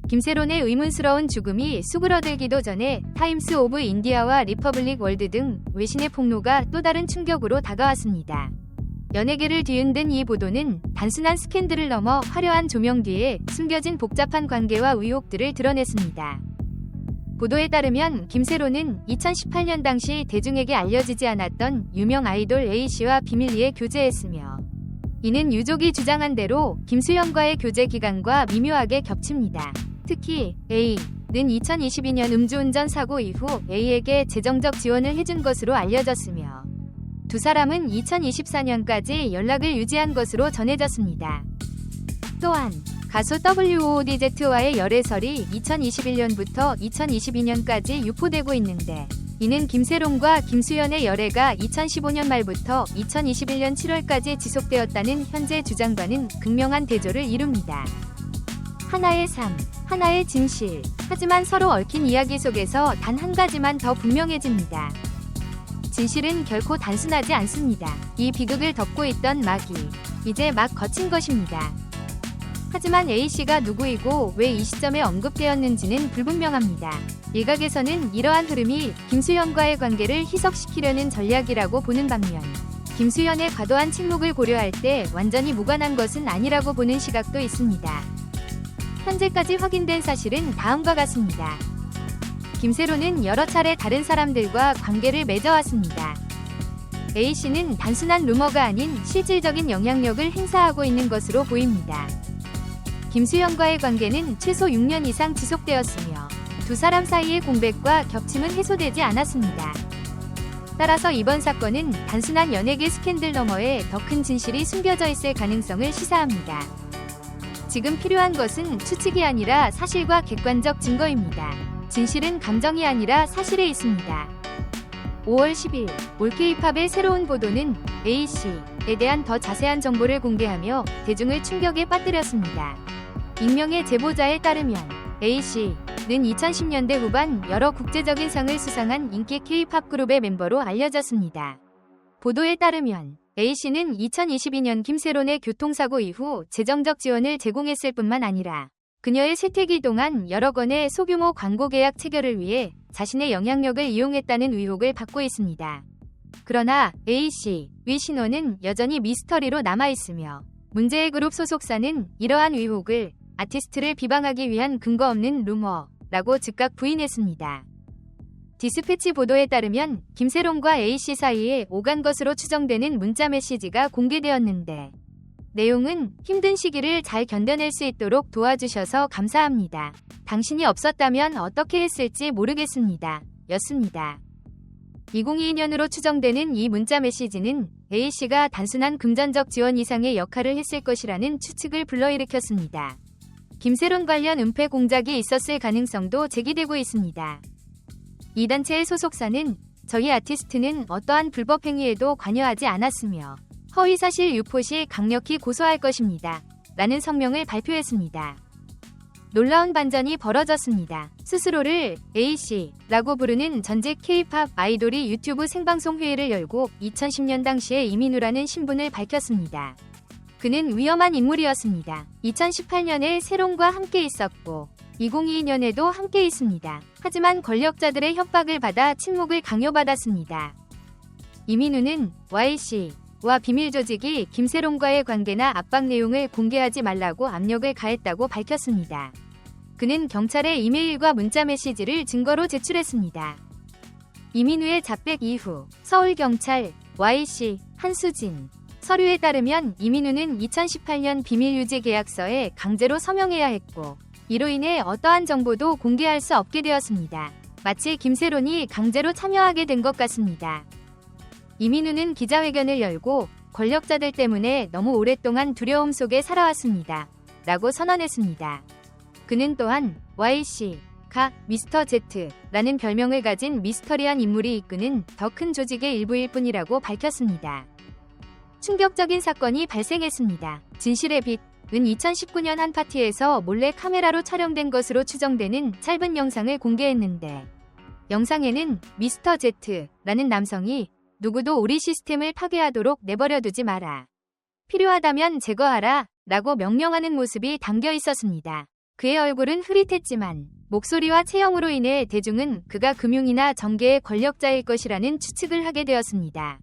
김세론의 의문스러운 죽음이 수그러들기도 전에 타임스 오브 인디아와 리퍼블릭 월드 등 외신의 폭로가 또 다른 충격으로 다가왔습니다. 연예계를 뒤흔든 이 보도는 단순한 스캔들을 넘어 화려한 조명 뒤에 숨겨진 복잡한 관계와 의혹들을 드러냈습니다. 보도에 따르면 김세론은 2018년 당시 대중에게 알려지지 않았던 유명 아이돌 A씨와 비밀리에 교제했으며 이는 유족이 주장한 대로 김수현과의 교제 기간과 미묘하게 겹칩니다. 특히 A는 2022년 음주운전 사고 이후 A에게 재정적 지원을 해준 것으로 알려졌으며 두 사람은 2024년까지 연락을 유지한 것으로 전해졌습니다. 또한 가수 WODZ와의 열애설이 2021년부터 2022년까지 유포되고 있는데 이는 김세론과 김수현의 열애가 2015년 말부터 2021년 7월까지 지속되었다는 현재 주장과는 극명한 대조를 이룹니다. 하나의 삶, 하나의 진실. 하지만 서로 얽힌 이야기 속에서 단 한 가지만 더 분명해집니다. 진실은 결코 단순하지 않습니다. 이 비극을 덮고 있던 막이 이제 막 거친 것입니다. 하지만 A씨가 누구이고 왜 이 시점에 언급되었는지는 불분명합니다. 일각에서는 이러한 흐름이 김수현과의 관계를 희석시키려는 전략이라고 보는 반면 김수현의 과도한 침묵을 고려할 때 완전히 무관한 것은 아니라고 보는 시각도 있습니다. 현재까지 확인된 사실은 다음과 같습니다. 김세론은 여러 차례 다른 사람들과 관계를 맺어왔습니다. A씨는 단순한 루머가 아닌 실질적인 영향력을 행사하고 있는 것으로 보입니다. 김수현과의 관계는 최소 6년 이상 지속되었으며 두 사람 사이의 공백과 겹침은 해소되지 않았습니다. 따라서 이번 사건은 단순한 연예계 스캔들 너머에 더 큰 진실이 숨겨져 있을 가능성을 시사합니다. 지금 필요한 것은 추측이 아니라 사실과 객관적 증거입니다. 진실은 감정이 아니라 사실에 있습니다. 5월 10일 올 K-팝의 새로운 보도는 A씨에 대한 더 자세한 정보를 공개하며 대중을 충격에 빠뜨렸습니다. 익명의 제보자에 따르면 A씨는 2010년대 후반 여러 국제적인 상을 수상한 인기 K-팝 그룹의 멤버로 알려졌습니다. 보도에 따르면 A씨는 2022년 김세론의 교통사고 이후 재정적 지원을 제공했을 뿐만 아니라 그녀의 쇠퇴기 동안 여러 건의 소규모 광고 계약 체결을 위해 자신의 영향력을 이용했다는 의혹을 받고 있습니다. 그러나 A씨의 신원은 여전히 미스터리로 남아있으며 문제의 그룹 소속사는 이러한 의혹을 아티스트를 비방하기 위한 근거 없는 루머라고 즉각 부인했습니다. 디스패치 보도에 따르면 김세론과 A씨 사이에 오간 것으로 추정되는 문자 메시지가 공개되었는데 내용은 힘든 시기를 잘 견뎌낼 수 있도록 도와주셔서 감사합니다. 당신이 없었다면 어떻게 했을지 모르겠습니다. 였습니다. 2022년으로 추정되는 이 문자 메시지는 A씨가 단순한 금전적 지원 이상의 역할을 했을 것이라는 추측을 불러일으켰습니다. 김세론 관련 은폐 공작이 있었을 가능성도 제기되고 있습니다. 이 단체의 소속사는 저희 아티스트는 어떠한 불법 행위에도 관여하지 않았으며 허위사실 유포 시 강력히 고소할 것입니다. 라는 성명을 발표했습니다. 놀라운 반전이 벌어졌습니다. 스스로를 A씨라고 부르는 전직 K-팝 아이돌이 유튜브 생방송 회의를 열고 2010년 당시에 이민우라는 신분을 밝혔습니다. 그는 위험한 인물이었습니다. 2018년에 세론과 함께 있었고 2022년에도 함께 있습니다. 하지만 권력자들의 협박을 받아 침묵을 강요받았습니다. 이민우는 YC와 비밀 조직이 김세론과의 관계나 압박 내용을 공개하지 말라고 압력을 가했다고 밝혔습니다. 그는 경찰에 이메일과 문자 메시지를 증거로 제출했습니다. 이민우의 자백 이후 서울경찰 YC 한수진 서류에 따르면 이민우는 2018년 비밀유지 계약서에 강제로 서명해야 했고 이로 인해 어떠한 정보도 공개할 수 없게 되었습니다. 마치 김세론이 강제로 참여하게 된 것 같습니다. 이민우는 기자회견을 열고 권력자들 때문에 너무 오랫동안 두려움 속에 살아왔습니다. 라고 선언했습니다. 그는 또한 YC가 미스터 Z라는 별명을 가진 미스터리한 인물이 이끄는 더 큰 조직의 일부일 뿐이라고 밝혔습니다. 충격적인 사건이 발생했습니다. 진실의 빛은 2019년 한 파티에서 몰래 카메라로 촬영된 것으로 추정되는 짧은 영상을 공개했는데 영상에는 미스터 Z라는 남성이 누구도 우리 시스템을 파괴하도록 내버려두지 마라. 필요하다면 제거하라 라고 명령하는 모습이 담겨 있었습니다. 그의 얼굴은 흐릿했지만 목소리와 체형으로 인해 대중은 그가 금융이나 정계의 권력자일 것이라는 추측을 하게 되었습니다.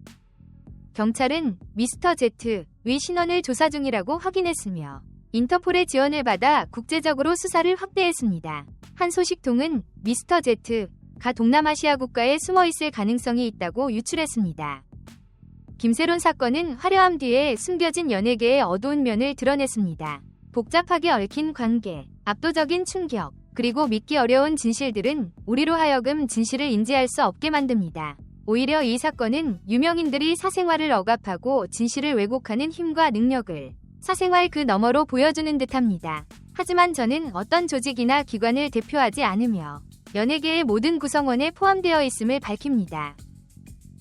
경찰은 미스터 Z의 신원을 조사 중이라고 확인했으며 인터폴의 지원을 받아 국제적으로 수사를 확대했습니다. 한 소식통은 미스터 Z가 동남아시아 국가에 숨어있을 가능성이 있다고 유출했습니다. 김세론 사건은 화려함 뒤에 숨겨진 연예계의 어두운 면을 드러냈습니다. 복잡하게 얽힌 관계, 압도적인 충격, 그리고 믿기 어려운 진실들은 우리로 하여금 진실을 인지할 수 없게 만듭니다. 오히려 이 사건은 유명인들이 사생활을 억압하고 진실을 왜곡하는 힘과 능력을 사생활 그 너머로 보여주는 듯합니다. 하지만 저는 어떤 조직이나 기관을 대표하지 않으며 연예계의 모든 구성원에 포함되어 있음을 밝힙니다.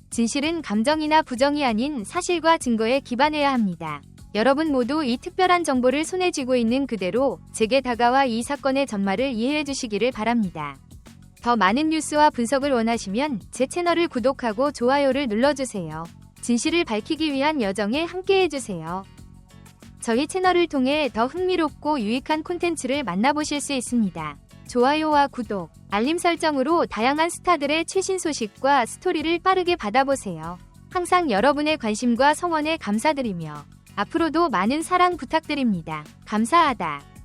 진실은 감정이나 부정이 아닌 사실과 증거에 기반해야 합니다. 여러분 모두 이 특별한 정보를 손에 쥐고 있는 그대로 제게 다가와 이 사건의 전말을 이해해 주시기를 바랍니다. 더 많은 뉴스와 분석을 원하시면 제 채널을 구독하고 좋아요를 눌러주세요. 진실을 밝히기 위한 여정에 함께해 주세요. 저희 채널을 통해 더 흥미롭고 유익한 콘텐츠를 만나보실 수 있습니다. 좋아요와 구독, 알림 설정으로 다양한 스타들의 최신 소식과 스토리를 빠르게 받아보세요. 항상 여러분의 관심과 성원에 감사드리며 앞으로도 많은 사랑 부탁드립니다. 감사하다.